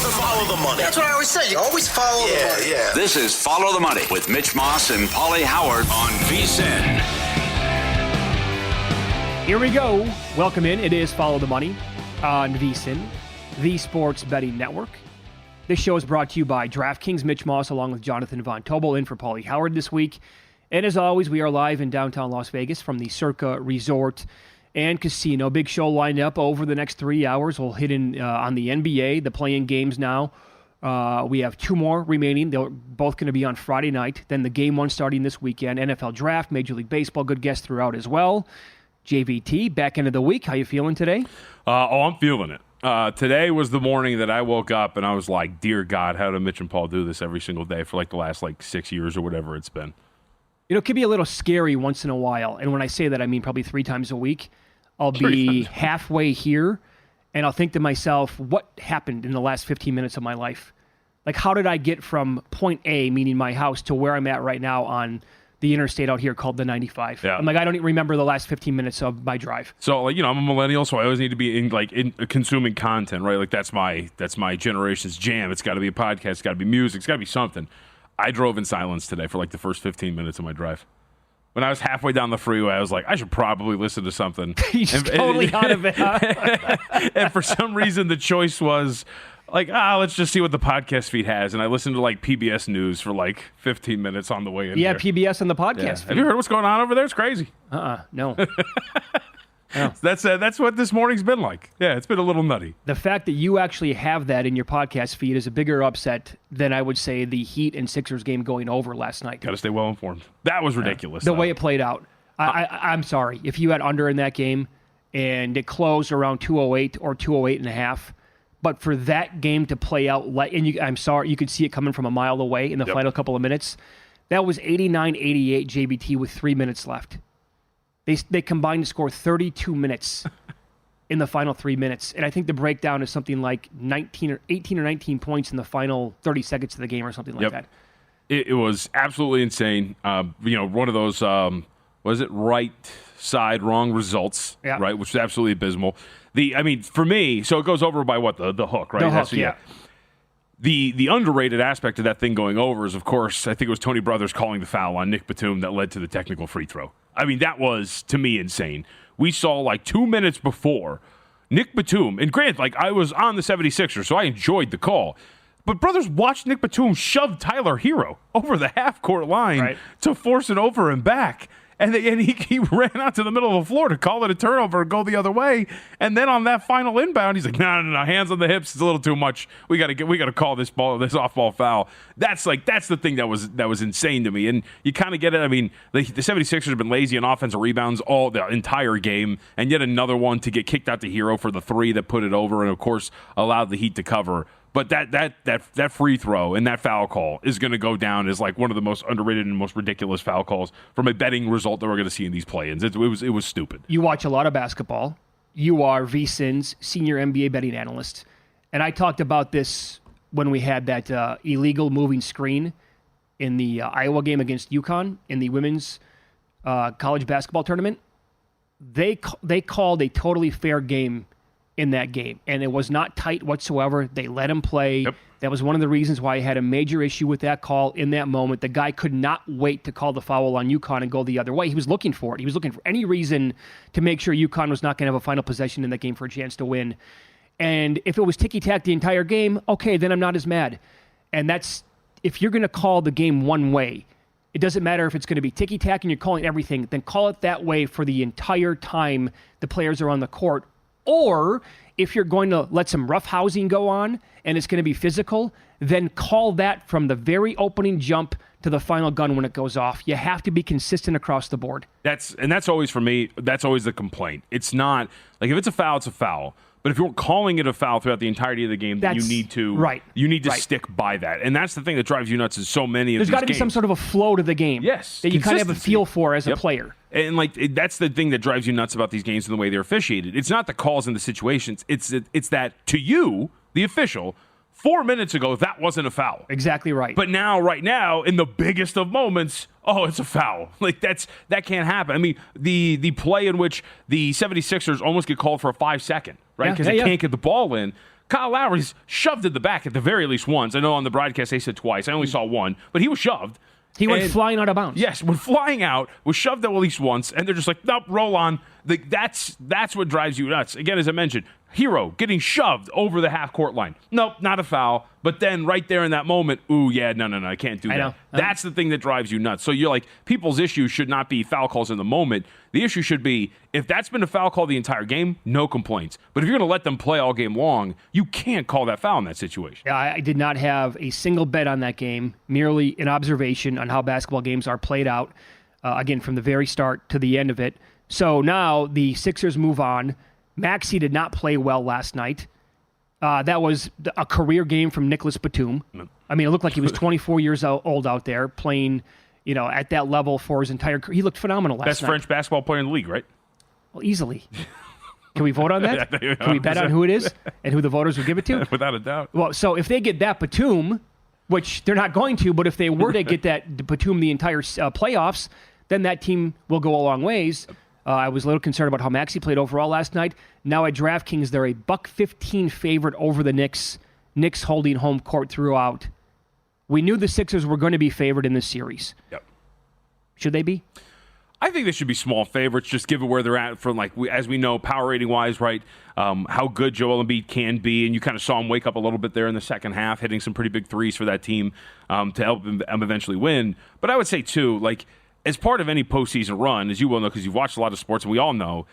Follow the money. That's what I always say. You always follow the money. Yeah. This is Follow the Money with Mitch Moss and Paulie Howard on VSiN. Here we go. Welcome in. It is Follow the Money on VSiN, the Sports Betting Network. This show is brought to you by DraftKings. Mitch Moss along with Jonathan Von Tobel in for Paulie Howard this week. And as always, we are live in downtown Las Vegas from the Circa Resort and Casino. Big show lined up over the next 3 hours. We'll hit in on the NBA, the play-in games now. We have two more remaining. They're both going to be on Friday night. Then the game one starting this weekend. NFL Draft, Major League Baseball, good guests throughout as well. JVT, back end of the week. How you feeling today? I'm feeling it. Today was the morning that I woke up and I was like, dear God, how do Mitch and Paul do this every single day for like the last 6 years or whatever it's been? You know, it can be a little scary once in a while. And when I say that, I mean probably 3 times a week. I'll be halfway here and I'll think to myself, what happened in the last 15 minutes of my life? Like, how did I get from point A, meaning my house, to where I'm at right now on the interstate out here called the 95? Yeah. I'm like, I don't even remember the last 15 minutes of my drive. So, I'm a millennial, so I always need to be in consuming content, right? Like, that's my generation's jam. It's got to be a podcast. It's got to be music. It's got to be something. I drove in silence today for the first 15 minutes of my drive. When I was halfway down the freeway, I was like, I should probably listen to something. You're just totally out of it, huh? And for some reason, the choice was let's just see what the podcast feed has. And I listened to PBS News for 15 minutes on the way in. Yeah, there. PBS on the podcast feed. Have you heard what's going on over there? It's crazy. No. Oh. That's what this morning's been like. Yeah, it's been a little nutty. The fact that you actually have that in your podcast feed is a bigger upset than I would say the Heat and Sixers game going over last night. Got to stay well informed. That was ridiculous. The way it played out. I'm sorry. If you had under in that game and it closed around 208 or 208 and a half, but for that game to play out, I'm sorry, you could see it coming from a mile away in the final couple of minutes. That was 89-88 JBT with 3 minutes left. They combined to score 32 minutes in the final 3 minutes. And I think the breakdown is something like 18 or 19 points in the final 30 seconds of the game or something like that. It was absolutely insane. One of those, was it right side, wrong results, right? Which is absolutely abysmal. For me, so it goes over by what? The hook, right? The hook, yeah. The underrated aspect of that thing going over is, of course, I think it was Tony Brothers calling the foul on Nick Batum that led to the technical free throw. That was, to me, insane. We saw 2 minutes before Nick Batum, and granted, I was on the 76ers, so I enjoyed the call. But Brothers watched Nick Batum shove Tyler Hero over the half-court line to force it over and back. And he ran out to the middle of the floor to call it a turnover and go the other way. And then on that final inbound, he's like, no, hands on the hips. It's a little too much. We got to call this off-ball foul. That's the thing that was insane to me. And you kind of get it. The 76ers have been lazy on offensive rebounds all the entire game. And yet another one to get kicked out to Hero for the three that put it over and, of course, allowed the Heat to cover. But that free throw and that foul call is going to go down as one of the most underrated and most ridiculous foul calls from a betting result that we're going to see in these play-ins. It was stupid. You watch a lot of basketball. You are VSiN's senior NBA betting analyst. And I talked about this when we had that illegal moving screen in the Iowa game against UConn in the women's college basketball tournament. They called a totally fair game in that game, and it was not tight whatsoever. They let him play. Yep. That was one of the reasons why I had a major issue with that call in that moment. The guy could not wait to call the foul on UConn and go the other way. He was looking for it. He was looking for any reason to make sure UConn was not going to have a final possession in that game for a chance to win. And if it was ticky-tack the entire game, okay, then I'm not as mad. And that's, if you're going to call the game one way, it doesn't matter if it's going to be ticky-tack and you're calling everything, then call it that way for the entire time the players are on the court. Or if you're going to let some roughhousing go on and it's going to be physical, then call that from the very opening jump to the final gun when it goes off. You have to be consistent across the board. That's always, for me, that's always the complaint. It's not, if it's a foul, it's a foul. But if you're calling it a foul throughout the entirety of the game, then you need to stick by that. And that's the thing that drives you nuts is so many of these games. There's got to be some sort of a flow to the game. Yes. That you kind of have a feel for as a player. And that's the thing that drives you nuts about these games and the way they're officiated. It's not the calls and the situations. It's that to you, the official, 4 minutes ago, that wasn't a foul. Exactly right. But right now, in the biggest of moments, it's a foul. That can't happen. The play in which the 76ers almost get called for a 5 second, right? Because they can't get the ball in. Kyle Lowry's shoved in the back at the very least once. I know on the broadcast they said twice. I only saw one, but he was shoved. He went flying out of bounds. Yes, went flying out, was shoved at least once, and they're just like, nope, roll on. That's what drives you nuts. Again, as I mentioned, Hero getting shoved over the half-court line. Nope, not a foul. But then right there in that moment, ooh, yeah, no, I can't do that. Know. That's the thing that drives you nuts. So you're like, people's issues should not be foul calls in the moment. The issue should be, if that's been a foul call the entire game, no complaints. But if you're going to let them play all game long, you can't call that foul in that situation. Yeah, I did not have a single bet on that game, merely an observation on how basketball games are played out, again, from the very start to the end of it. So now the Sixers move on. Maxey did not play well last night. That was a career game from Nicholas Batum. I mean, it looked like he was 24 years old out there playing, at that level for his entire career. He looked phenomenal last night. Best French basketball player in the league, right? Well, easily. Can we vote on that? Can we bet on who it is and who the voters would give it to? Without a doubt. Well, so if they get that Batum, which they're not going to, but if they were to get that Batum the entire playoffs, then that team will go a long ways. I was a little concerned about how Maxey played overall last night. Now at DraftKings, they're a $1.15 favorite over the Knicks. Knicks holding home court throughout. We knew the Sixers were going to be favored in this series. Yep. Should they be? I think they should be small favorites, just given where they're at from, as we know, power rating wise, right? How good Joel Embiid can be, and you kind of saw him wake up a little bit there in the second half, hitting some pretty big threes for that team to help him eventually win. But I would say too, as part of any postseason run, as you well know, because you've watched a lot of sports, and we all know,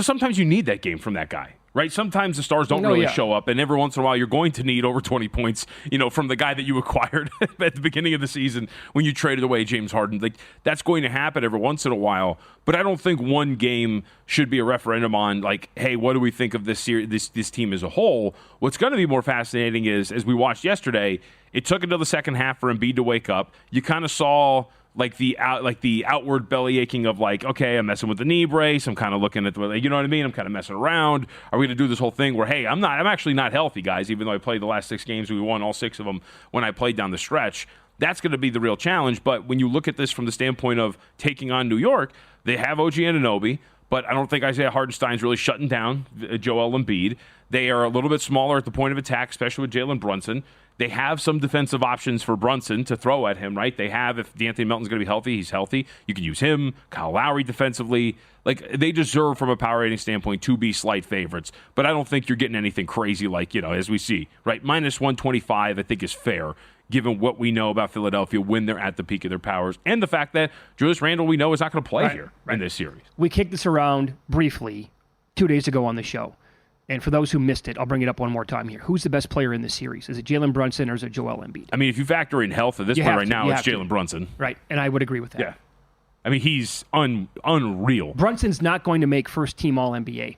sometimes you need that game from that guy, right? Sometimes the stars don't really show up, and every once in a while you're going to need over 20 points, from the guy that you acquired at the beginning of the season when you traded away James Harden. That's going to happen every once in a while, but I don't think one game should be a referendum on, hey, what do we think of this team as a whole? What's going to be more fascinating is, as we watched yesterday, it took until the second half for Embiid to wake up. You kind of saw the outward belly aching of okay, I'm messing with the knee brace. I'm kind of looking at you know what I mean? I'm kind of messing around. Are we going to do this whole thing where, hey, I'm actually not healthy, guys, even though I played the last 6 games. We won all 6 of them when I played down the stretch. That's going to be the real challenge. But when you look at this from the standpoint of taking on New York, they have OG Anunoby, but I don't think Isaiah Hartenstein's really shutting down Joel Embiid. They are a little bit smaller at the point of attack, especially with Jalen Brunson. They have some defensive options for Brunson to throw at him, right? They have, if D'Anthony Melton's going to be healthy, he's healthy. You can use him, Kyle Lowry defensively. They deserve, from a power rating standpoint, to be slight favorites. But I don't think you're getting anything crazy as we see, right? Minus 125, I think, is fair, given what we know about Philadelphia when they're at the peak of their powers. And the fact that Julius Randle, we know, is not going to play here in this series. We kicked this around briefly 2 days ago on the show. And for those who missed it, I'll bring it up one more time here. Who's the best player in this series? Is it Jalen Brunson or is it Joel Embiid? I mean, if you factor in health at this point right now, it's Jalen Brunson. Right, and I would agree with that. Yeah. I mean, he's unreal. Brunson's not going to make first-team All-NBA.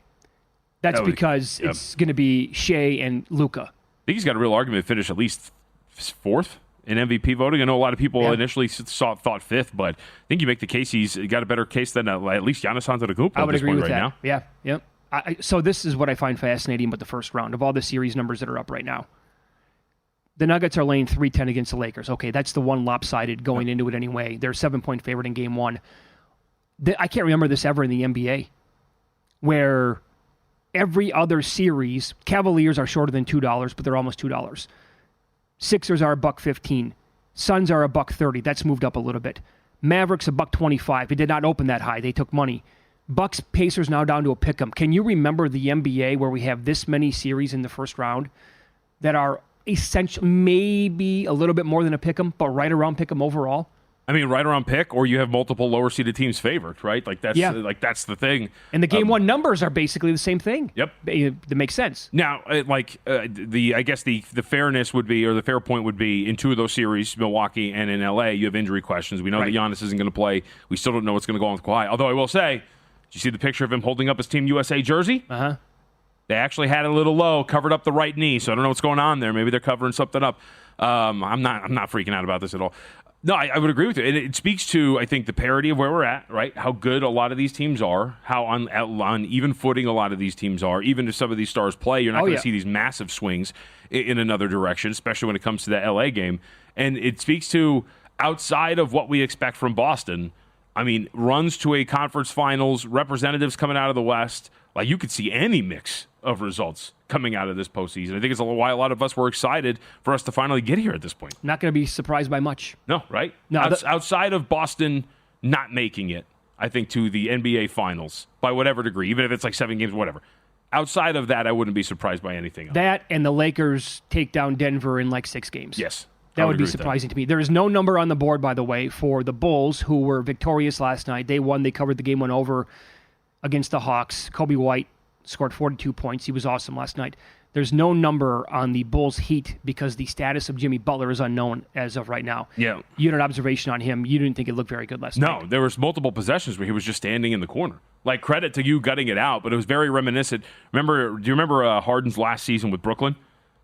That's because it's going to be Shea and Luka. I think he's got a real argument to finish at least 4th in MVP voting. I know a lot of people initially thought 5th, but I think you make the case he's got a better case than at least Giannis Antetokounmpo at this point right now. Yeah, yep. So this is what I find fascinating about the first round of all the series numbers that are up right now. The Nuggets are laying 3-10 against the Lakers. Okay, that's the one lopsided going into it anyway. They're a 7-point favorite in game 1. I can't remember this ever in the NBA, where every other series, Cavaliers are shorter than $2, but they're almost $2. Sixers are $1.15. Suns are $1.30. That's moved up a little bit. Mavericks $1.25. It did not open that high. They took money. Bucks Pacers now down to a pick'em. Can you remember the NBA where we have this many series in the first round that are essentially maybe a little bit more than a pick'em, but right around pick'em overall? I mean, right around pick, or you have multiple lower seeded teams favored, right? That's the thing. And the game 1 numbers are basically the same thing. Yep, that makes sense. Now, I guess the fairness would be, or the fair point would be, in 2 of those series, Milwaukee and in LA, you have injury questions. We know that Giannis isn't going to play. We still don't know what's going to go on with Kawhi. Although I will say, did you see the picture of him holding up his Team USA jersey? Uh-huh. They actually had it a little low, covered up the right knee, so I don't know what's going on there. Maybe they're covering something up. I'm not freaking out about this at all. No, I would agree with you. It speaks to, I think, the parity of where we're at, right? How good a lot of these teams are, how on even footing a lot of these teams are. Even if some of these stars play, you're not going to see these massive swings in another direction, especially when it comes to that LA game. And it speaks to, outside of what we expect from Boston, I mean, runs to a conference finals, representatives coming out of the West, you could see any mix of results coming out of this postseason. I think it's why a lot of us were excited for us to finally get here at this point. Not going to be surprised by much. No, right? No, outside of Boston not making it, I think, to the NBA Finals by whatever degree, even if it's like 7 games, whatever. Outside of that, I wouldn't be surprised by anything else. That and the Lakers take down Denver in like 6 games. Yes. That would be surprising to me. There is no number on the board, by the way, for the Bulls, who were victorious last night. They won. They covered the game, went over against the Hawks. Kobe White scored 42 points. He was awesome last night. There's no number on the Bulls Heat because the status of Jimmy Butler is unknown as of right now. Yeah. You had an observation on him. You didn't think it looked very good last night. No, there was multiple possessions where he was just standing in the corner. Like, credit to you gutting it out, but it was very reminiscent. Do you remember Harden's last season with Brooklyn?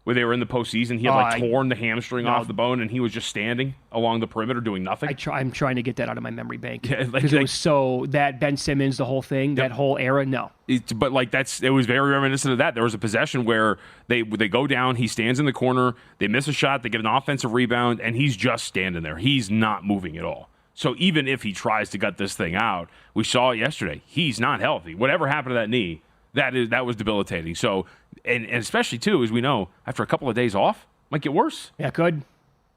Where they were in the postseason, he had torn the hamstring off the bone, and he was just standing along the perimeter doing nothing. I'm trying to get that out of my memory bank because it was so that Ben Simmons, the whole thing, that whole era. No, but like it was very reminiscent of that. There was a possession where they go down, he stands in the corner, they miss a shot, they get an offensive rebound, and he's just standing there. He's not moving at all. So even if he tries to gut this thing out, we saw it yesterday. He's not healthy. Whatever happened to that knee? That was debilitating. So, and especially, too, as we know, after a couple of days off, might get worse. Yeah, could. All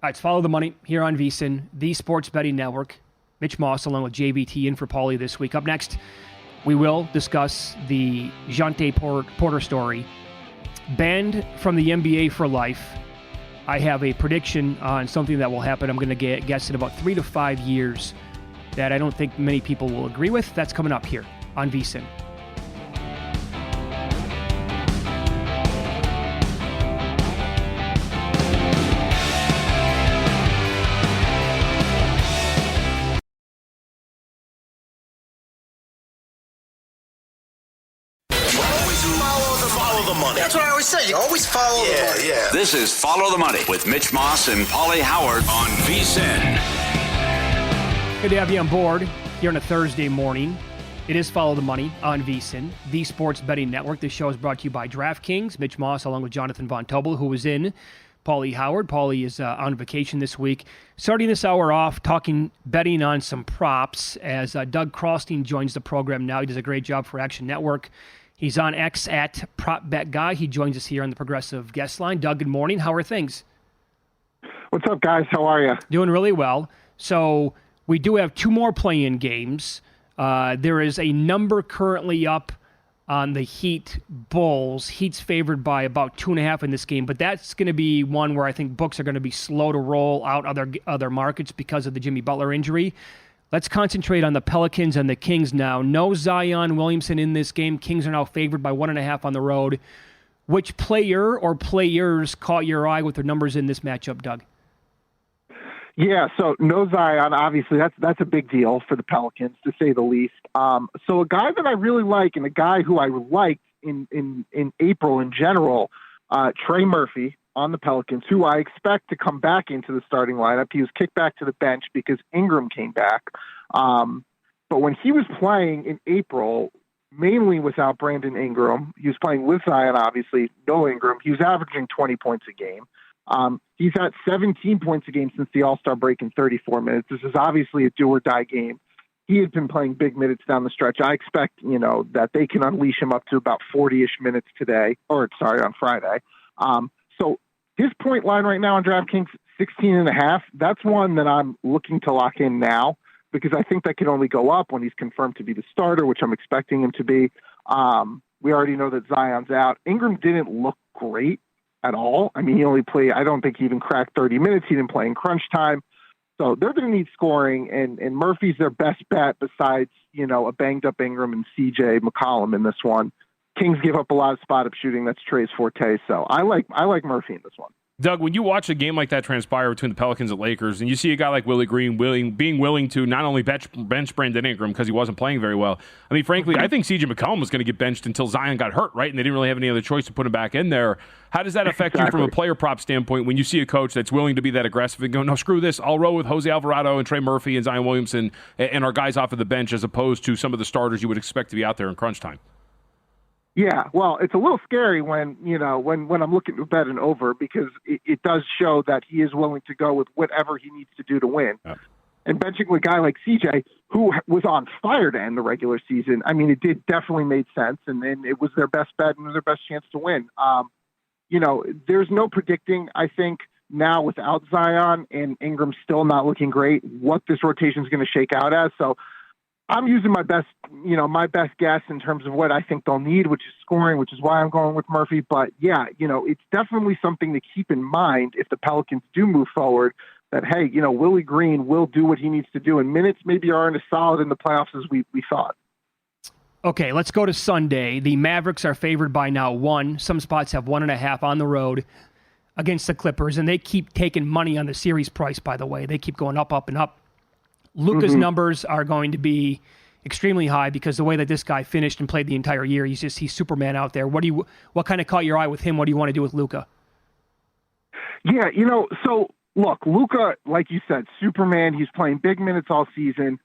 right, it's Follow the Money here on VSiN, the Sports Betting Network. Mitch Moss along with JVT in for Paulie this week. Up next, we will discuss the Jante Porter story. Banned from the NBA for life. I have a prediction on something that will happen. I'm going to guess in about 3 to 5 years that I don't think many people will agree with. That's coming up here on VSiN. Follow the money. That's what I always say. You always follow the money. Yeah. This is Follow the Money with Mitch Moss and Paulie Howard on VSiN. Good to have you on board here on a Thursday morning. It is Follow the Money on VSiN, the Sports Betting Network. This show is brought to you by DraftKings. Mitch Moss along with Jonathan Von Tobel, who was in. Paulie Howard. Paulie is on vacation this week. Starting this hour off, betting on some props as Doug Crosstein joins the program now. He does a great job for Action Network. He's on X at PropBetGuy. He joins us here on the Progressive Guest Line. Doug, good morning. How are things? What's up, guys? How are you? Doing really well. So we do have 2 more play-in games. There is a number currently up on the Heat Bulls. Heat's favored by about 2.5 in this game, but that's going to be one where I think books are going to be slow to roll out other markets because of the Jimmy Butler injury. Let's concentrate on the Pelicans and the Kings now. No Zion Williamson in this game. Kings are now favored by 1.5 on the road. Which player or players caught your eye with their numbers in this matchup, Doug? Yeah, so no Zion, obviously that's a big deal for the Pelicans, to say the least. So a guy that I really like and a guy who I liked in April in general, Trey Murphy on the Pelicans, who I expect to come back into the starting lineup. He was kicked back to the bench because Ingram came back. But when he was playing in April, mainly without Brandon Ingram, he was playing with Zion, obviously, no Ingram. He was averaging 20 points a game. He's at 17 points a game since the All-Star break in 34 minutes. This is obviously a do-or-die game. He had been playing big minutes down the stretch. I expect, that they can unleash him up to about 40-ish minutes on Friday. So his point line right now on DraftKings, 16.5. That's one that I'm looking to lock in now because I think that can only go up when he's confirmed to be the starter, which I'm expecting him to be. We already know that Zion's out. Ingram didn't look great at all. I mean, he only played, I don't think he even cracked 30 minutes. He didn't play in crunch time. So they're going to need scoring, and Murphy's their best bet besides, a banged-up Ingram and C.J. McCollum in this one. Kings give up a lot of spot-up shooting. That's Trey's forte. So I like Murphy in this one. Doug, when you watch a game like that transpire between the Pelicans and Lakers, and you see a guy like Willie Green being willing to not only bench Brandon Ingram because he wasn't playing very well. I mean, frankly, I think C.J. McCollum was going to get benched until Zion got hurt, right? And they didn't really have any other choice to put him back in there. How does that affect you from a player prop standpoint when you see a coach that's willing to be that aggressive and go, no, screw this. I'll roll with Jose Alvarado and Trey Murphy and Zion Williamson and our guys off of the bench as opposed to some of the starters you would expect to be out there in crunch time? Yeah, well, it's a little scary when I'm looking to bet an over because it does show that he is willing to go with whatever he needs to do to win. Yep. and benching a guy like CJ, who was on fire to end the regular season. I mean, it did definitely made sense, and it was their best bet and it was their best chance to win. There's no predicting, I think, now without Zion and Ingram still not looking great, what this rotation is going to shake out as. So I'm using my best guess in terms of what I think they'll need, which is scoring, which is why I'm going with Murphy. But yeah, it's definitely something to keep in mind if the Pelicans do move forward, that, hey, Willie Green will do what he needs to do, and minutes maybe aren't as solid in the playoffs as we thought. Okay, let's go to Sunday. The Mavericks are favored by now 1. Some spots have 1.5 on the road against the Clippers, and they keep taking money on the series price, by the way. They keep going up, up, and up. Luka's numbers are going to be extremely high because the way that this guy finished and played the entire year, he's Superman out there. What kind of caught your eye with him? What do you want to do with Luka? Yeah, so look, Luka, like you said, Superman, he's playing big minutes all season,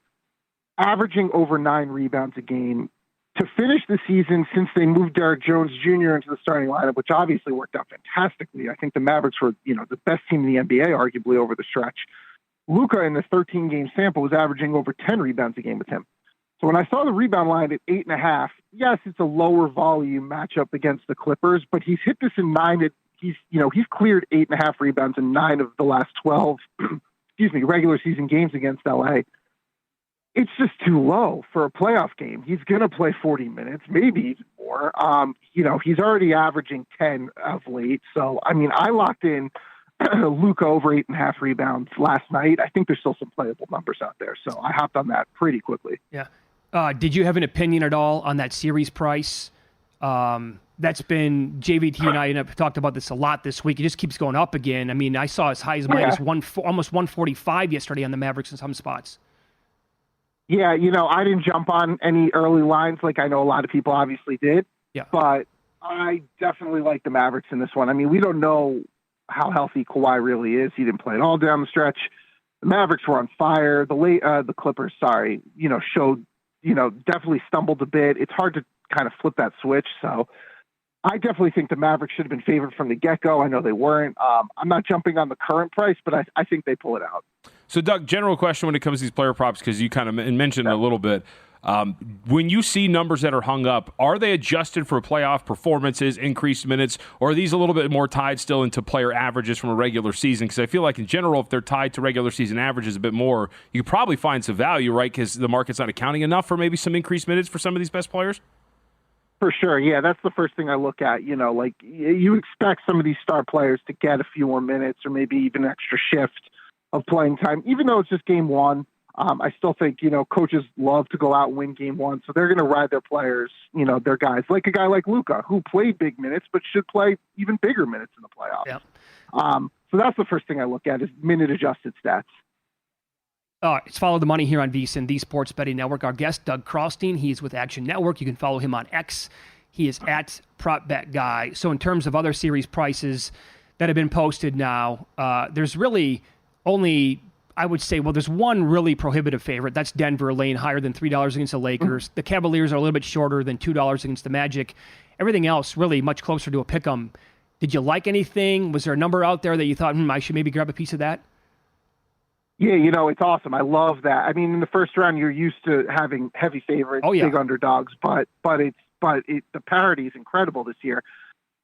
averaging over 9 rebounds a game. To finish the season, since they moved Derek Jones Jr. into the starting lineup, which obviously worked out fantastically, I think the Mavericks were, the best team in the NBA, arguably, over the stretch. Luka, in the 13-game sample, was averaging over 10 rebounds a game with him. So when I saw the rebound line at 8.5, yes, it's a lower volume matchup against the Clippers, but he's hit this in 9. He's cleared 8.5 rebounds in 9 of the last 12, regular season games against LA. It's just too low for a playoff game. He's going to play 40 minutes, maybe even more. He's already averaging 10 of late. So, I mean, I locked in Luka over 8.5 rebounds last night. I think there's still some playable numbers out there. So I hopped on that pretty quickly. Yeah. Did you have an opinion at all on that series price? That's been, JVT and I have talked about this a lot this week. It just keeps going up again. I mean, I saw as high as minus almost 145 yesterday on the Mavericks in some spots. Yeah, I didn't jump on any early lines like I know a lot of people obviously did. Yeah. But I definitely like the Mavericks in this one. I mean, we don't know how healthy Kawhi really is. He didn't play at all down the stretch. The Mavericks were on fire. The Clippers, showed, definitely stumbled a bit. It's hard to kind of flip that switch. So I definitely think the Mavericks should have been favored from the get-go. I know they weren't. I'm not jumping on the current price, but I think they pull it out. So, Doug, general question when it comes to these player props, because you kind of mentioned it a little bit. When you see numbers that are hung up, are they adjusted for playoff performances, increased minutes, or are these a little bit more tied still into player averages from a regular season? Because I feel like in general, if they're tied to regular season averages a bit more, you could probably find some value, right? Because the market's not accounting enough for maybe some increased minutes for some of these best players? For sure, yeah, that's the first thing I look at. You expect some of these star players to get a few more minutes or maybe even an extra shift of playing time, even though it's just game one. I still think, coaches love to go out and win game one, so they're going to ride their players, their guys, like a guy like Luka, who played big minutes but should play even bigger minutes in the playoffs. Yep. So that's the first thing I look at is minute-adjusted stats. It's Follow the Money here on VSiN, the Sports Betting Network. Our guest, Doug Crossstein, he is with Action Network. You can follow him on X. He is at PropBetGuy. So in terms of other series prices that have been posted now, there's really only, I would say, there's one really prohibitive favorite. That's Denver, laying higher than $3 against the Lakers. The Cavaliers are a little bit shorter than $2 against the Magic. Everything else really much closer to a pick'em. Did you like anything? Was there a number out there that you thought, I should maybe grab a piece of that? Yeah, it's awesome. I love that. I mean, in the first round, you're used to having heavy favorites, big underdogs, but the parity is incredible this year.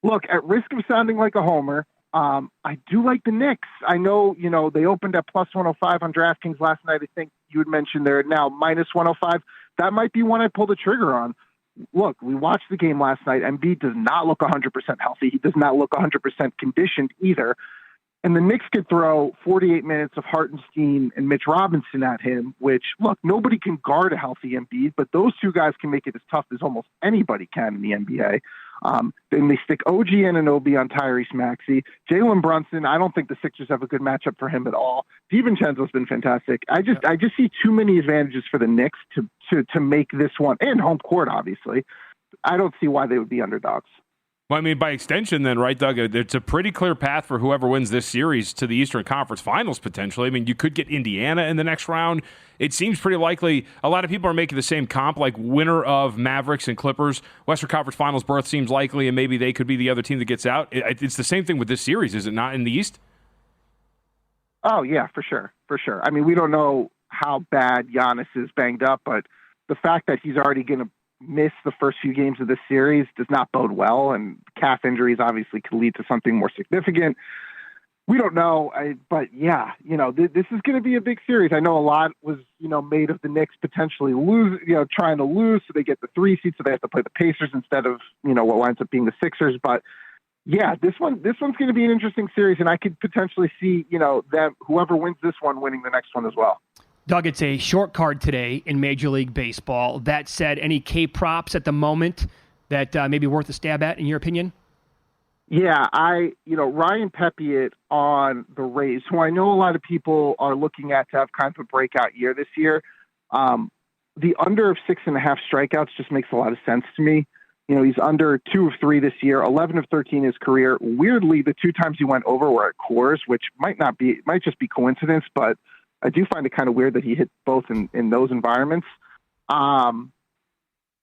Look, at risk of sounding like a homer, I do like the Knicks. I know, they opened at plus 105 on DraftKings last night. I think you had mentioned they're now minus 105. That might be one I pull the trigger on. Look, we watched the game last night. Embiid does not look 100% healthy. He does not look 100% conditioned either. And the Knicks could throw 48 minutes of Hartenstein and Mitch Robinson at him, which, look, nobody can guard a healthy Embiid, but those two guys can make it as tough as almost anybody can in the NBA. Then they stick OG Anunoby on Tyrese Maxey. Jalen Brunson, I don't think the Sixers have a good matchup for him at all. DiVincenzo's been fantastic. I just see too many advantages for the Knicks to make this one, and home court, obviously. I don't see why they would be underdogs. Well, I mean, by extension then, right, Doug, it's a pretty clear path for whoever wins this series to the Eastern Conference Finals, potentially. I mean, you could get Indiana in the next round. It seems pretty likely. A lot of people are making the same comp, like winner of Mavericks and Clippers. Western Conference Finals berth seems likely, and maybe they could be the other team that gets out. It's the same thing with this series, is it not, in the East? Oh, yeah, for sure. For sure. I mean, we don't know how bad Giannis is banged up, but the fact that he's already going to miss the first few games of this series does not bode well, and calf injuries obviously could lead to something more significant. We don't know, but yeah, this is going to be a big series. I know a lot was, made of the Knicks potentially trying to lose so they get the 3 seed, so they have to play the Pacers instead of, what winds up being the Sixers. But yeah, this one's going to be an interesting series, and I could potentially see, whoever wins this one winning the next one as well. Doug, it's a short card today in Major League Baseball. That said, any K props at the moment that may be worth a stab at, in your opinion? Yeah, Ryan Pepiot on the Rays, who I know a lot of people are looking at to have kind of a breakout year this year. The under of 6.5 strikeouts just makes a lot of sense to me. He's under 2 of 3 this year, 11 of 13 his career. Weirdly, the 2 times he went over were at Coors, which might just be coincidence, but I do find it kind of weird that he hit both in those environments.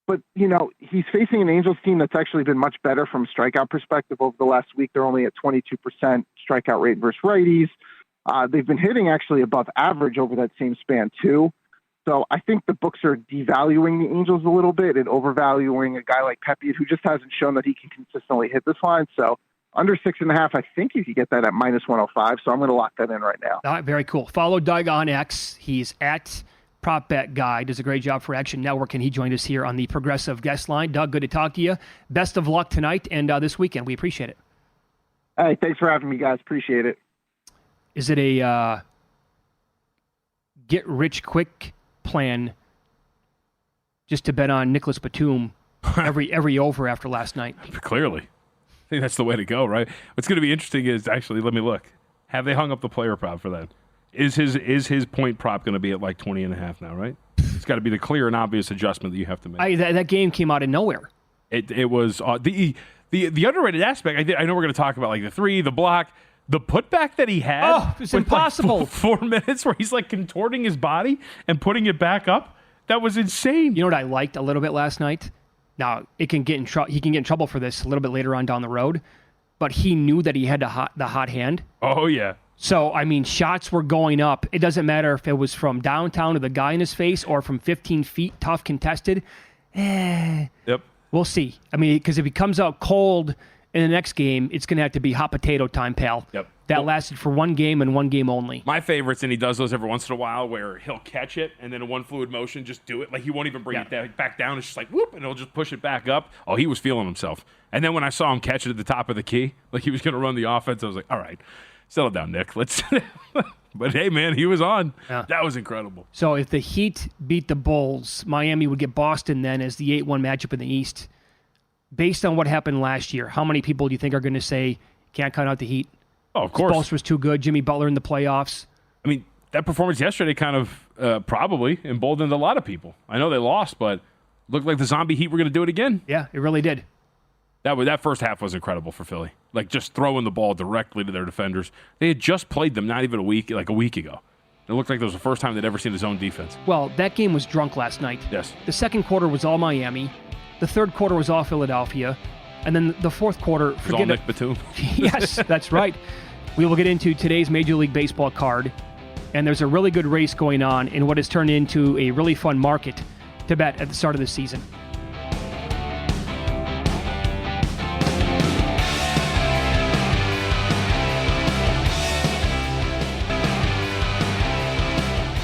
But, he's facing an Angels team that's actually been much better from a strikeout perspective over the last week. They're only at 22% strikeout rate versus righties. They've been hitting actually above average over that same span, too. So I think the books are devaluing the Angels a little bit and overvaluing a guy like Pepiot, who just hasn't shown that he can consistently hit this line. So under 6.5, I think you could get that at -105. So I'm going to lock that in right now. All right, very cool. Follow Doug on X. He's at Prop Bet Guy, does a great job for Action Network, and he joined us here on the Progressive Guest Line. Doug, good to talk to you. Best of luck tonight and this weekend. We appreciate it. Hey, thanks for having me, guys. Appreciate it. Is it a get-rich-quick plan just to bet on Nicholas Batum every over after last night? Clearly. I think that's the way to go, right? What's going to be interesting is, actually, let me look. Have they hung up the player prop for that? Is his point prop going to be at like 20.5 now, right? It's got to be the clear and obvious adjustment that you have to make. That game came out of nowhere. It was the underrated aspect. I know we're going to talk about like the 3, the block, the putback that he had. Oh, it's impossible. Like 4 minutes where he's like contorting his body and putting it back up. That was insane. You know what I liked a little bit last night? Now he can get in trouble for this a little bit later on down the road, but he knew that he had the hot hand. Oh yeah. So, shots were going up. It doesn't matter if it was from downtown to the guy in his face or from 15 feet, tough contested. Yep. We'll see. Because if he comes out cold in the next game, it's going to have to be hot potato time, pal. Yep. That lasted for one game and one game only. My favorites, and he does those every once in a while, where he'll catch it and then in one fluid motion just do it. Like he won't even bring it back down. It's just like, whoop, and he'll just push it back up. Oh, he was feeling himself. And then when I saw him catch it at the top of the key, like he was going to run the offense, I was like, all right. Settle down, Nick. Let's. But hey, man, he was on. Yeah. That was incredible. So if the Heat beat the Bulls, Miami would get Boston then as the 8-1 matchup in the East. Based on what happened last year, how many people do you think are going to say can't count out the Heat? Oh, of course. Spolstra was too good. Jimmy Butler in the playoffs. That performance yesterday kind of probably emboldened a lot of people. I know they lost, but looked like the zombie Heat were going to do it again. Yeah, it really did. That first half was incredible for Philly. Like just throwing the ball directly to their defenders. They had just played them not even a week ago. It looked like it was the first time they'd ever seen his own defense. Well, that game was drunk last night. Yes. The second quarter was all Miami. The third quarter was all Philadelphia. And then the fourth quarter, it was all Nick Batum. Yes, that's right. We will get into today's Major League Baseball card. And there's a really good race going on in what has turned into a really fun market to bet at the start of the season.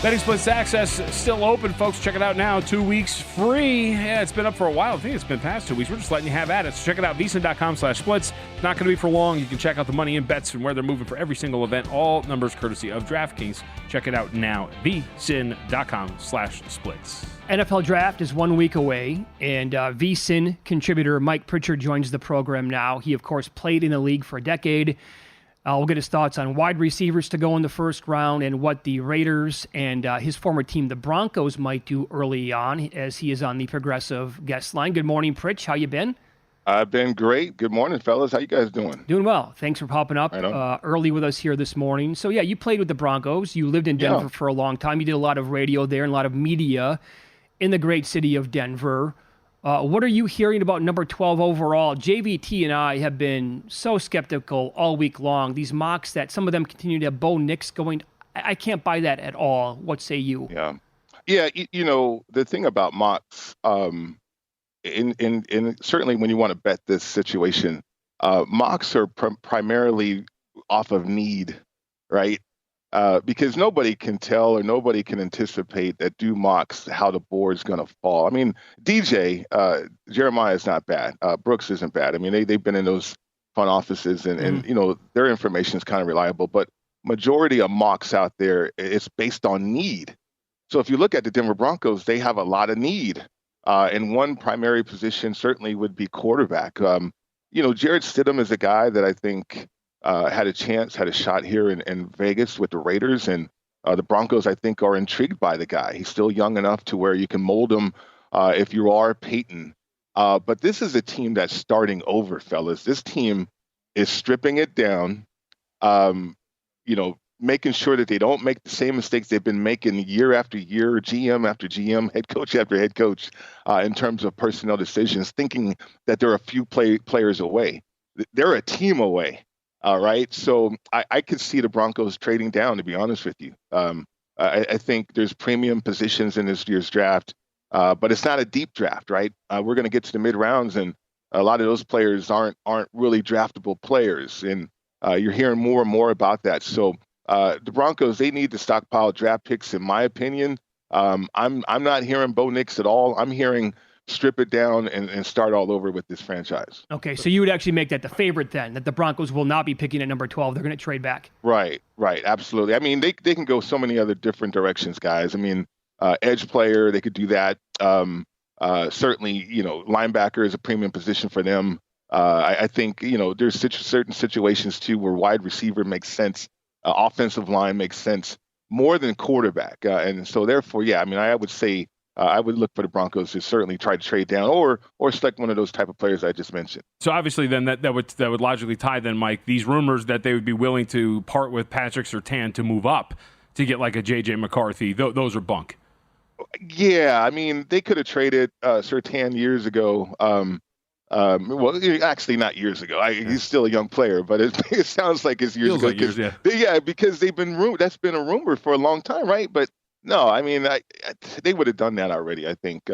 Betting Splits Access still open, folks. Check it out now. 2 weeks free. Yeah, it's been up for a while. I think it's been past 2 weeks. We're just letting you have at it. So check it out, vsin.com/splits. It's not going to be for long. You can check out the money in bets and where they're moving for every single event. All numbers courtesy of DraftKings. Check it out now, vsin.com/splits. NFL Draft is 1 week away, and VSiN contributor Mike Pritchard joins the program now. He, of course, played in the league for a decade. We'll get his thoughts on wide receivers to go in the first round and what the Raiders and his former team, the Broncos, might do early on as he is on the Progressive Guest Line. Good morning, Pritch. How you been? I've been great. Good morning, fellas. How you guys doing? Doing well. Thanks for popping up early with us here this morning. So, yeah, you played with the Broncos. You lived in Denver for a long time. You did a lot of radio there and a lot of media in the great city of Denver. What are you hearing about number 12 overall? JVT and I have been so skeptical all week long. These mocks that some of them continue to have Bo Nix going I can't buy that at all. What say you? Yeah. Yeah. The thing about mocks, in certainly when you want to bet this situation, mocks are primarily off of need, right? Because nobody can tell or nobody can anticipate that do mocks how the board's going to fall. I mean, DJ, Jeremiah is not bad. Brooks isn't bad. I mean, they've been in those front offices and their information is kind of reliable, but majority of mocks out there, it's based on need. So if you look at the Denver Broncos, they have a lot of need. And one primary position certainly would be quarterback. Jarrett Stidham is a guy that I think had a shot here in Vegas with the Raiders. And the Broncos, I think, are intrigued by the guy. He's still young enough to where you can mold him if you are Peyton. But this is a team that's starting over, fellas. This team is stripping it down, making sure that they don't make the same mistakes they've been making year after year, GM after GM, head coach after head coach, in terms of personnel decisions, thinking that they're a few players away. They're a team away. All right. So I could see the Broncos trading down, to be honest with you. I think there's premium positions in this year's draft, but it's not a deep draft, right? We're going to get to the mid rounds, and a lot of those players aren't really draftable players. And you're hearing more and more about that. So the Broncos, they need to stockpile draft picks, in my opinion. I'm not hearing Bo Nix at all. I'm hearing strip it down and start all over with this franchise. Okay, so you would actually make that the favorite then, that the Broncos will not be picking at number 12. They're going to trade back. Right, absolutely. I mean, they can go so many other different directions, guys. I mean, edge player, they could do that. Certainly, linebacker is a premium position for them. I think, there's certain situations, too, where wide receiver makes sense. Offensive line makes sense more than quarterback. And so, therefore, yeah, I mean, I would say I would look for the Broncos to certainly try to trade down or select one of those type of players I just mentioned. So obviously then that would logically tie then, Mike, these rumors that they would be willing to part with Patrick Surtain to move up to get like a J.J. McCarthy. Those are bunk. Yeah, I mean, they could have traded Surtain years ago. Well, actually not years ago. He's still a young player, but it sounds like it's years Feels ago. Like years, yeah. Yeah, because that's been a rumor for a long time, right? But no, I mean, they would have done that already. I think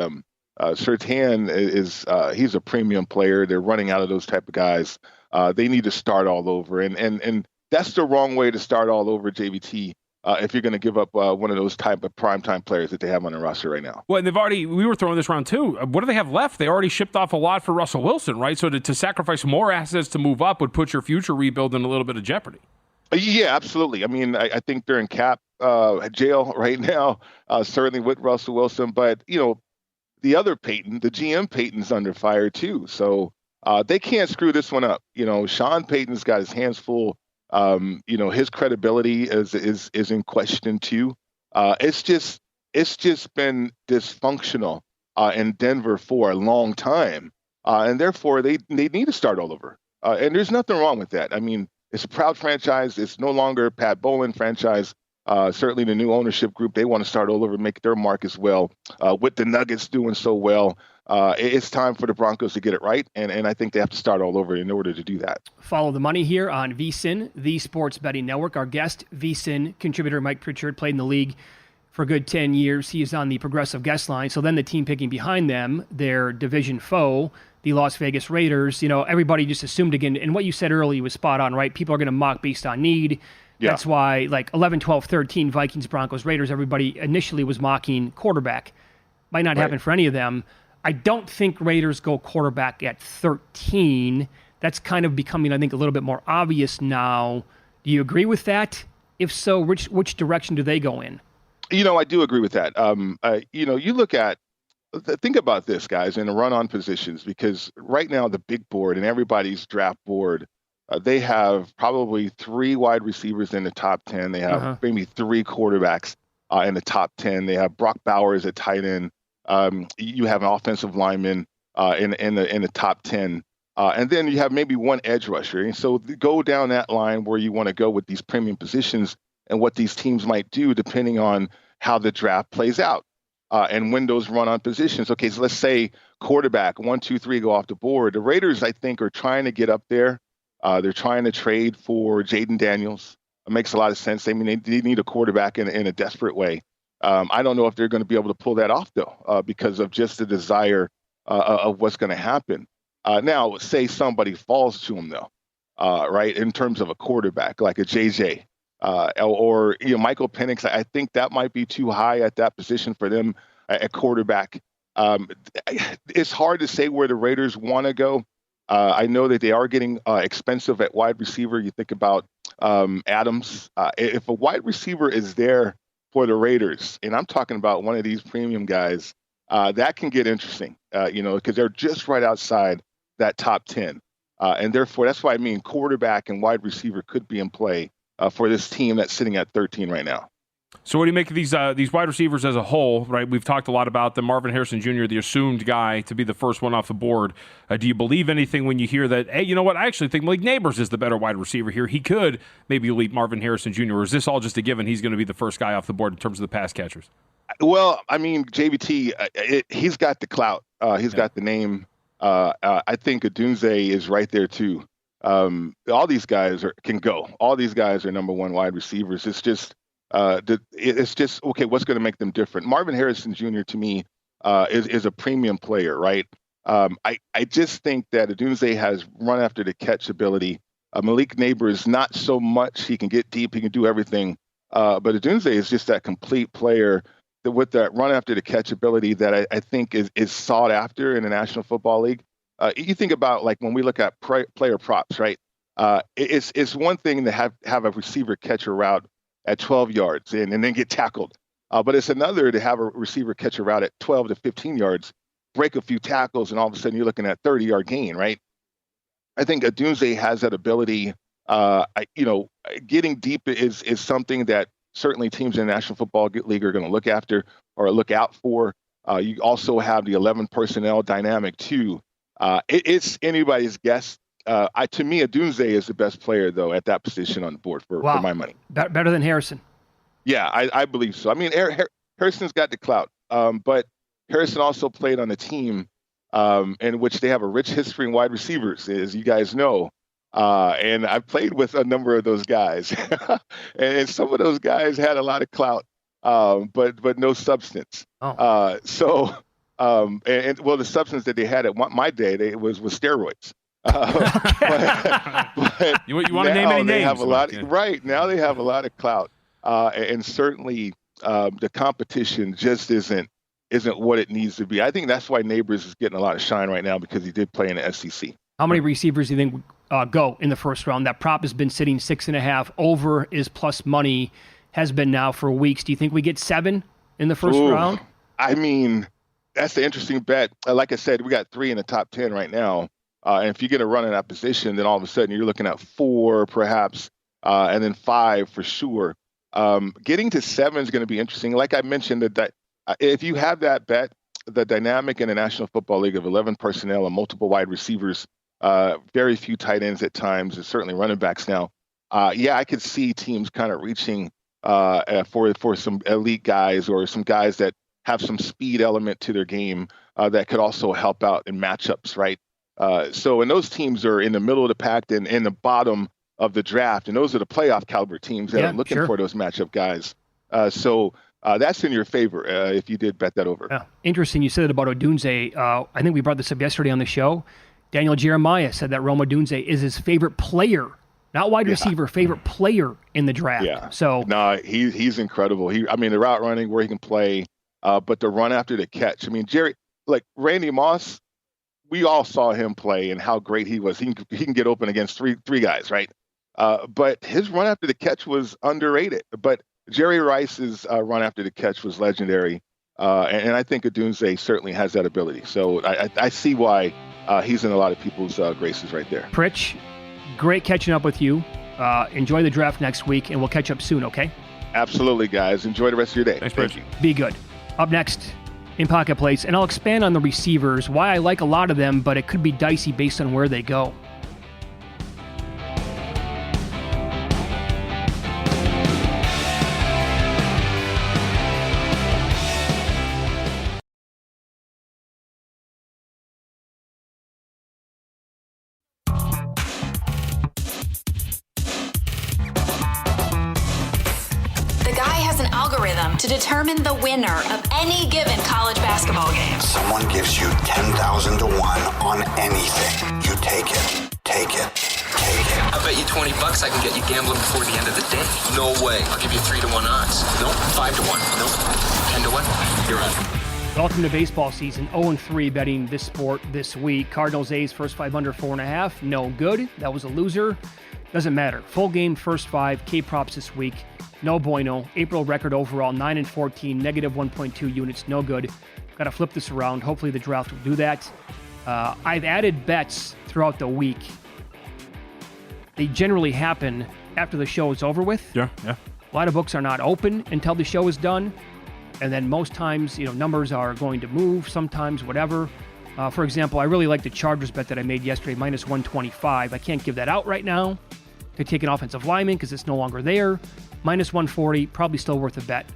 Surtain is he's a premium player. They're running out of those type of guys. They need to start all over, and that's the wrong way to start all over, JVT. If you're going to give up one of those type of primetime players that they have on the roster right now. Well, and we were throwing this around too. What do they have left? They already shipped off a lot for Russell Wilson, right? So to sacrifice more assets to move up would put your future rebuild in a little bit of jeopardy. Yeah, absolutely. I mean, I think they're in cap jail right now, certainly with Russell Wilson. But, the other Peyton, the GM Peyton's under fire too. So they can't screw this one up. Sean Payton's got his hands full. His credibility is in question too. It's just been dysfunctional in Denver for a long time, and therefore they need to start all over. And there's nothing wrong with that. I mean, it's a proud franchise. It's no longer a Pat Bowlen franchise. Certainly the new ownership group, they want to start all over, make their mark as well. With the Nuggets doing so well, it's time for the Broncos to get it right, and I think they have to start all over in order to do that. Follow the money here on VSiN, the Sports Betting Network. Our guest, VSiN contributor Mike Pritchard, played in the league for a good 10 years. He is on the Progressive guest line. So then the team picking behind them, their division foe, the Las Vegas Raiders, everybody just assumed again, and what you said earlier was spot on, right? People are going to mock based on need. Yeah. That's why, 11, 12, 13, Vikings, Broncos, Raiders, everybody initially was mocking quarterback. Might not happen for any of them. I don't think Raiders go quarterback at 13. That's kind of becoming, I think, a little bit more obvious now. Do you agree with that? If so, which direction do they go in? I do agree with that. You look at, think about this, guys, in the run-on positions, because right now the big board and everybody's draft board, they have probably 3 wide receivers in the top 10. They have maybe 3 quarterbacks in the top 10. They have Brock Bowers at tight end. You have an offensive lineman in the top 10. And then you have maybe 1 edge rusher. And so go down that line where you want to go with these premium positions and what these teams might do depending on how the draft plays out and when those run on positions. Okay, so let's say quarterback, 1, 2, 3 go off the board. The Raiders, I think, are trying to get up there. They're trying to trade for Jaden Daniels. It makes a lot of sense. I mean, they need a quarterback in a desperate way. I don't know if they're going to be able to pull that off, though, because of just the desire of what's going to happen. Now, say somebody falls to them, though, right, in terms of a quarterback, like a JJ or Michael Penix. I think that might be too high at that position for them at quarterback. It's hard to say where the Raiders want to go. I know that they are getting expensive at wide receiver. You think about Adams. If a wide receiver is there for the Raiders, and I'm talking about one of these premium guys, that can get interesting, because they're just right outside that top 10. And therefore, that's why I mean quarterback and wide receiver could be in play for this team that's sitting at 13 right now. So what do you make of these wide receivers as a whole, right? We've talked a lot about them. Marvin Harrison Jr., the assumed guy to be the first one off the board. Do you believe anything when you hear that, hey, you know what, I actually think Malik Neighbors is the better wide receiver here. He could maybe lead Marvin Harrison Jr., or is this all just a given he's going to be the first guy off the board in terms of the pass catchers? Well, I mean, JVT, he's got the clout. He's got the name. I think Odunze is right there, too. All these guys can go. All these guys are number one wide receivers. It's just okay, what's going to make them different? Marvin Harrison Jr. to me is a premium player, right? I just think that Odunze has run after the catch ability. Malik Neighbors, not so much. He can get deep, he can do everything. But Odunze is just that complete player with that run after the catch ability that I think is sought after in the National Football League. You think about like when we look at player props, right? It's one thing to have a receiver catch a route at 12 yards and then get tackled. But it's another to have a receiver catch a route at 12 to 15 yards, break a few tackles, and all of a sudden you're looking at 30-yard gain, right? I think Odunze has that ability. Getting deep is something that certainly teams in the National Football League are going to look after or look out for. You also have the 11 personnel dynamic too. It's anybody's guess. To me, Odunze is the best player, though, at that position on the board for my money. Better than Harrison. Yeah, I believe so. I mean, Harrison's got the clout, but Harrison also played on a team in which they have a rich history in wide receivers, as you guys know. And I've played with a number of those guys. And some of those guys had a lot of clout, but no substance. Oh. The substance that they had at my day, was steroids. But you want to name any names? Have a lot, right now they have a lot of clout, and certainly the competition just isn't what it needs to be. I think that's why Neighbors is getting a lot of shine right now because he did play in the SEC. How many receivers do you think go in the first round? That prop has been sitting 6.5. Over is plus money, has been now for weeks. Do you think we get 7 in the first round? I mean, that's the interesting bet. Like I said, we got 3 in the top 10 right now. And if you get a run in that position, then all of a sudden you're looking at 4 perhaps, and then 5 for sure. Getting to 7 is going to be interesting. Like I mentioned, that if you have that bet, the dynamic in the National Football League of 11 personnel and multiple wide receivers, very few tight ends at times, and certainly running backs now. I could see teams kind of reaching for some elite guys or some guys that have some speed element to their game that could also help out in matchups, right? And those teams are in the middle of the pack and in the bottom of the draft, and those are the playoff caliber teams that are looking for those matchup guys. That's in your favor if you did bet that over. Yeah. Interesting you said it about Odunze. I think we brought this up yesterday on the show. Daniel Jeremiah said that Rome Odunze is his favorite player, not wide receiver, favorite player in the draft. Yeah. So he's incredible. The route running where he can play, but the run after the catch. I mean, Randy Moss, we all saw him play and how great he was. He can get open against three guys, right? But his run after the catch was underrated. But Jerry Rice's run after the catch was legendary, and I think Odunze certainly has that ability. So I see why he's in a lot of people's graces right there. Pritch, great catching up with you. Enjoy the draft next week, and we'll catch up soon, okay? Absolutely, guys. Enjoy the rest of your day. Thanks, Thank you. Be good. Up next, in Pocket Plays, and I'll expand on the receivers, why I like a lot of them, but it could be dicey based on where they go. algorithm to determine the winner of any given college basketball game. Someone gives you 10,000 to 1 on anything. You take it. Take it. Take it. I bet you $20 I can get you gambling before the end of the day. No way. I'll give you 3 to 1 odds. Nope. 5 to 1. Nope. 10 to 1. You're on. Welcome to baseball season. 0-3 betting this sport this week. Cardinals A's first 5 under 4.5. No good. That was a loser. Doesn't matter. Full game first 5. K-props this week. No bueno. April record overall 9-14. Negative 1.2 units. No good. Got to flip this around. Hopefully the draft will do that. I've added bets throughout the week. They generally happen after the show is over with. Yeah. A lot of books are not open until the show is done. And then most times, numbers are going to move, sometimes whatever. For example, I really like the Chargers bet that I made yesterday, minus 125. I can't give that out right now. To take an offensive lineman because it's no longer there. Minus 140, probably still worth a bet.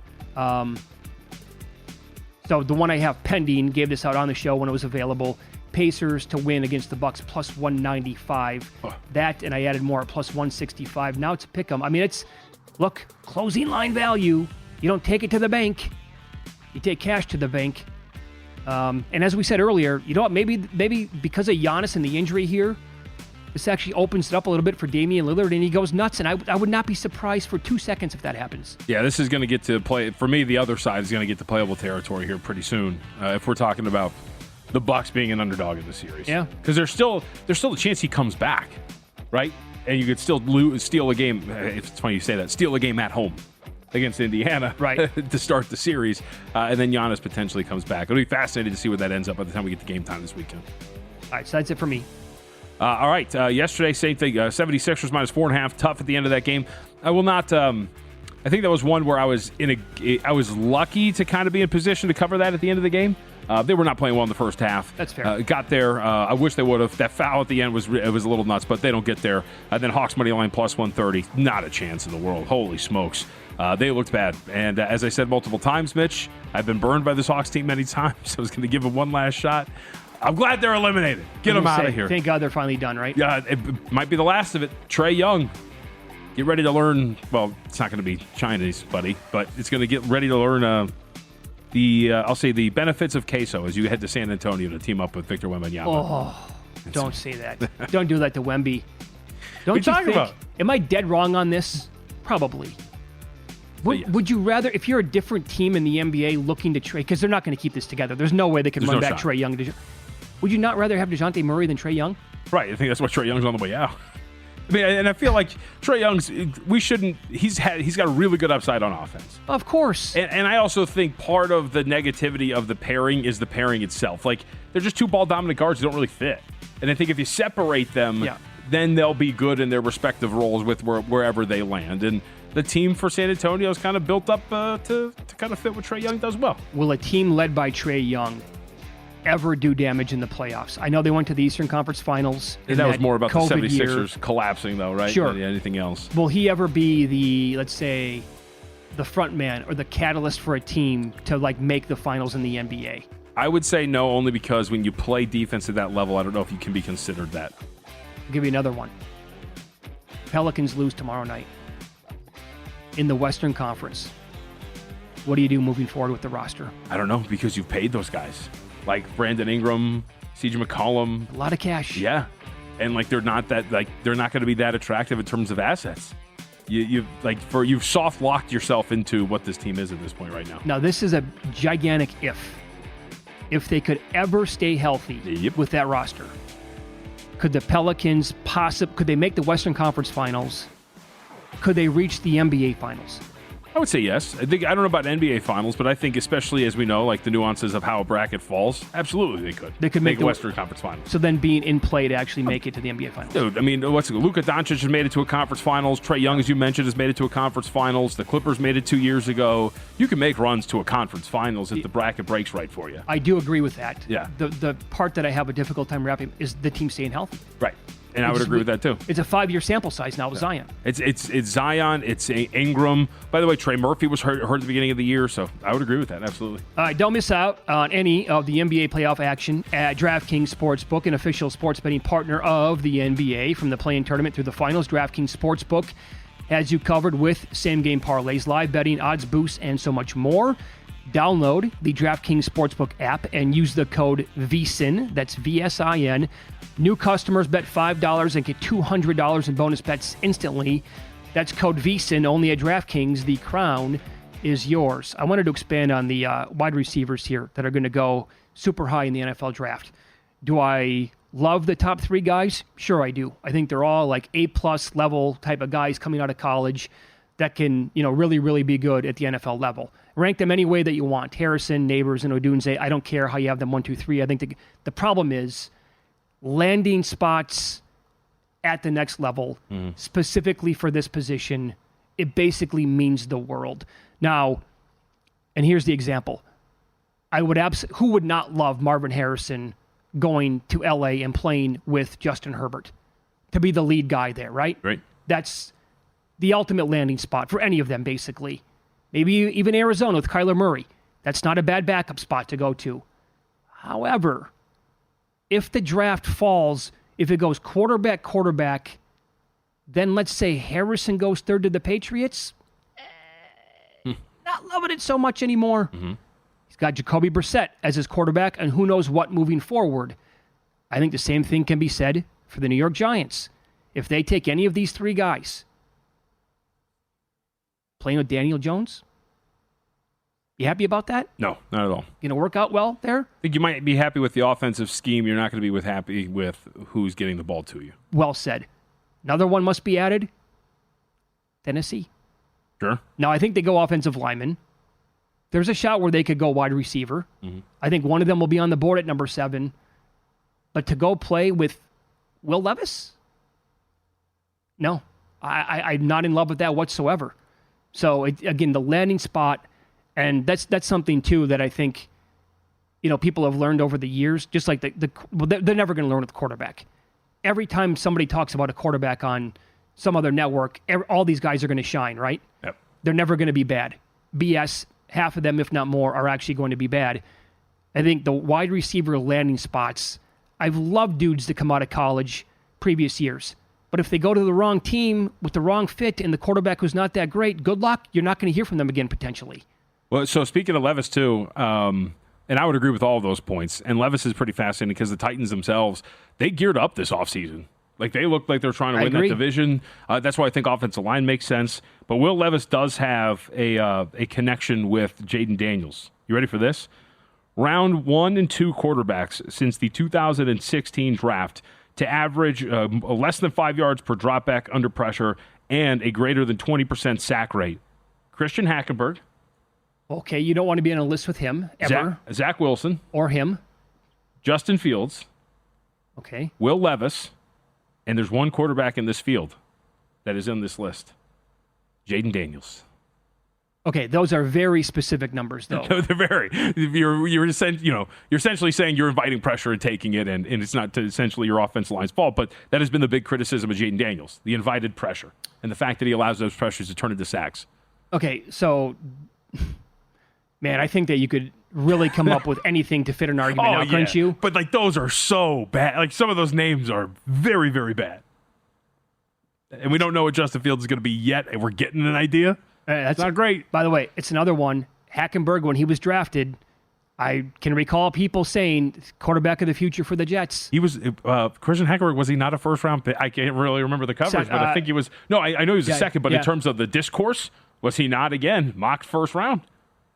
So the one I have pending, gave this out on the show when it was available. Pacers to win against the Bucks, plus 195. That, and I added more, plus 165. Now it's a pick 'em. I mean, look, closing line value. You don't take it to the bank. You take cash to the bank. And as we said earlier, you know what? Maybe because of Giannis and the injury here, this actually opens it up a little bit for Damian Lillard, and he goes nuts. And I would not be surprised for 2 seconds if that happens. Yeah, this is going to get to play. For me, the other side is going to get to playable territory here pretty soon. If we're talking about the Bucks being an underdog in the series. Yeah. Because there's still a chance he comes back, right? And you could still steal a game. It's funny you say that. Steal a game at home against Indiana, right, to start the series, and then Giannis potentially comes back. It'll be fascinating to see where that ends up by the time we get to game time this weekend. All right, so that's it for me. All right, yesterday, same thing. 76ers minus 4.5, tough at the end of that game. I will not. I think that was one where I was lucky to kind of be in position to cover that at the end of the game. They were not playing well in the first half. That's fair. Got there. I wish they would have. That foul at the end was a little nuts, but they don't get there. Then Hawks money line plus 130. Not a chance in the world. Holy smokes. They looked bad. And as I said multiple times, Mitch, I've been burned by this Hawks team many times. I was going to give them one last shot. I'm glad they're eliminated. Get them out of here. Thank God they're finally done, right? Yeah, it might be the last of it. Trae Young. Get ready to learn. Well, it's not going to be Chinese, buddy, but it's going to get ready to learn I'll say the benefits of queso as you head to San Antonio to team up with Victor Wembanyama. Oh, don't say that. Don't do that to Wemby. Don't you talking think? about? Am I dead wrong on this? Probably. Would you rather, if you're a different team in the NBA looking to trade, because they're not going to keep this together. There's no way they can run back Trae Young. Would you not rather have DeJounte Murray than Trae Young? Right. I think that's why Trae Young's on the way out. I mean, and I feel like Trae Young's. He's got a really good upside on offense. Of course. And I also think part of the negativity of the pairing is the pairing itself. Like, they're just two ball dominant guards who don't really fit. And I think if you separate them, then they'll be good in their respective roles with wherever they land. And the team for San Antonio is kind of built up to kind of fit what Trae Young does well. Will a team led by Trae Young ever do damage in the playoffs? I know they went to the Eastern Conference Finals. And that was more about COVID the 76ers collapsing, though, right? Sure. Than anything else. Will he ever be the, let's say, the front man or the catalyst for a team to make the finals in the NBA? I would say no, only because when you play defense at that level, I don't know if you can be considered that. I'll give you another one. Pelicans lose tomorrow night in the Western Conference. What do you do moving forward with the roster? I don't know, because you've paid those guys. Like Brandon Ingram, CJ McCollum. A lot of cash. Yeah. And they're not going to be that attractive in terms of assets. You've soft locked yourself into what this team is at this point right now. Now, this is a gigantic if. If they could ever stay healthy with that roster, could the Pelicans could they make the Western Conference Finals? Could they reach the NBA Finals? I would say yes. I don't know about NBA Finals, but I think especially as we know, the nuances of how a bracket falls, absolutely they could. They could make the Western Conference Finals. So then being in play to actually make it to the NBA Finals. Dude, I mean, Luka Doncic has made it to a conference finals. Trae Young, as you mentioned, has made it to a conference finals. The Clippers made it 2 years ago. You can make runs to a conference finals if the bracket breaks right for you. I do agree with that. Yeah. The part that I have a difficult time wrapping is the team staying healthy. Right. And I would agree with that, too. It's a 5-year sample size now with Zion. It's Zion. It's Ingram. By the way, Trey Murphy was hurt at the beginning of the year, so I would agree with that, absolutely. All right, don't miss out on any of the NBA playoff action at DraftKings Sportsbook, an official sports betting partner of the NBA from the play-in tournament through the finals. DraftKings Sportsbook has you covered with same-game parlays, live betting, odds boosts, and so much more. Download the DraftKings Sportsbook app and use the code VSIN, that's VSIN. New customers bet $5 and get $200 in bonus bets instantly. That's code VSIN, only at DraftKings. The crown is yours. I wanted to expand on the wide receivers here that are going to go super high in the NFL draft. Do I love the top 3 guys? Sure I do. I think they're all like A-plus level type of guys coming out of college that can, really, really be good at the NFL level. Rank them any way that you want. Harrison, Neighbors, and Odunze. I don't care how you have them 1, 2, 3. I think the problem is landing spots at the next level, specifically for this position. It basically means the world. Now, and here's the example. Who would not love Marvin Harrison going to LA and playing with Justin Herbert to be the lead guy there, right? Right. That's the ultimate landing spot for any of them, basically. Maybe even Arizona with Kyler Murray. That's not a bad backup spot to go to. However, if the draft falls, if it goes quarterback, then let's say Harrison goes 3rd to the Patriots. Not loving it so much anymore. He's got Jacoby Brissett as his quarterback, and who knows what moving forward. I think the same thing can be said for the New York Giants. If they take any of these 3 guys, playing with Daniel Jones, you happy about that? No, not at all. Going to work out well there? I think you might be happy with the offensive scheme. You're not going to be happy with who's getting the ball to you. Well said. Another one must be added. Tennessee. Sure. Now, I think they go offensive lineman. There's a shot where they could go wide receiver. I think one of them will be on the board at number 7. But to go play with Will Levis? No. I'm not in love with that whatsoever. So, again, the landing spot, and that's something, too, that I think, people have learned over the years, just like they're never going to learn with the quarterback. Every time somebody talks about a quarterback on some other network, all these guys are going to shine, right? Yep. They're never going to be bad. BS, half of them, if not more, are actually going to be bad. I think the wide receiver landing spots, I've loved dudes that come out of college previous years. But if they go to the wrong team with the wrong fit and the quarterback who's not that great, good luck. You're not going to hear from them again, potentially. Well, so speaking of Levis, too, and I would agree with all of those points, and Levis is pretty fascinating because the Titans themselves, they geared up this offseason. Like, they looked like they're trying to win that division. That's why I think offensive line makes sense. But Will Levis does have a connection with Jaden Daniels. You ready for this? Round 1 and 2 quarterbacks since the 2016 draft to average less than 5 yards per dropback under pressure and a greater than 20% sack rate. Christian Hackenberg. Okay, you don't want to be on a list with him, ever. Zach Wilson. Or him. Justin Fields. Okay. Will Levis. And there's one quarterback in this field that is in this list. Jaden Daniels. Okay, those are very specific numbers, though. They're very. You're essentially saying you're inviting pressure and taking it, and it's not essentially your offensive line's fault. But that has been the big criticism of Jaden Daniels, the invited pressure, and the fact that he allows those pressures to turn into sacks. Okay, so, man, I think that you could really come up with anything to fit an argument now, couldn't you? But, those are so bad. Like, some of those names are very, very bad. And we don't know what Justin Fields is going to be yet, and we're getting an idea. That's not great. By the way, it's another one. Hackenberg, when he was drafted, I can recall people saying quarterback of the future for the Jets. He was Christian Hackenberg. Was he not a first-round pick? I can't really remember the coverage, but I think he was. No, I know he was a second, but in terms of the discourse, was he not, again, mocked first round?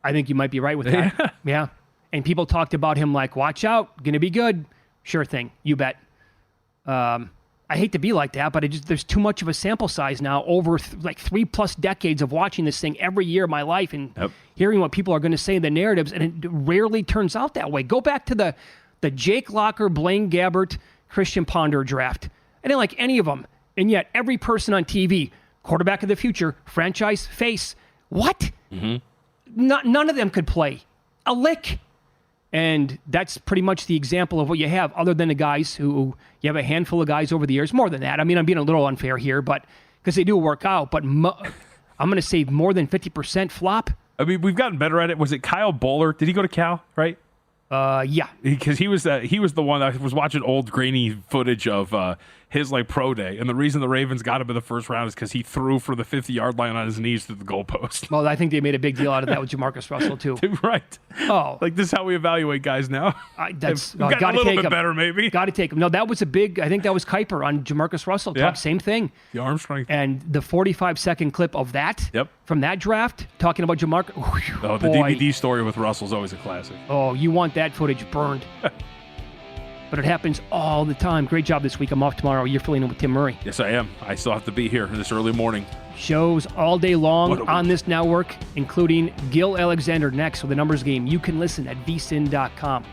I think you might be right with that. Yeah. And people talked about him like, watch out, going to be good. Sure thing. You bet. I hate to be like that, but there's too much of a sample size now over 3+ decades of watching this thing every year of my life and hearing what people are going to say in the narratives, and it rarely turns out that way. Go back to the Jake Locker, Blaine Gabbert, Christian Ponder draft. I didn't like any of them, and yet every person on TV, quarterback of the future, franchise face, what? None of them could play a lick. And that's pretty much the example of what you have, other than the guys who you have a handful of guys over the years. More than that. I mean, I'm being a little unfair here, but because they do work out. But I'm going to say more than 50% flop. I mean, we've gotten better at it. Was it Kyle Bowler? Did he go to Cal, right? Yeah. Because he was the one. I was watching old grainy footage of his like pro day, and the reason the Ravens got him in the first round is because he threw for the 50-yard line on his knees to the goalpost. Well, I think they made a big deal out of that with Jamarcus Russell too. Right. Oh, Like this is how we evaluate guys now. That's We've gotten a little bit better, maybe. Got to take him. No, that was a big. I think that was Kuiper on Jamarcus Russell. Yeah. Same thing. The arm strength. And the 45-second clip of that Yep. from that draft, talking about Jamarcus. Oh, the DVD story with Russell's always a classic. Oh, you want that footage burned. But it happens all the time. Great job this week. I'm off tomorrow. You're filling in with Tim Murray. Yes, I am. I still have to be here this early morning. Shows all day long What a week. on this network, including Gil Alexander next with the numbers game. You can listen at vsin.com.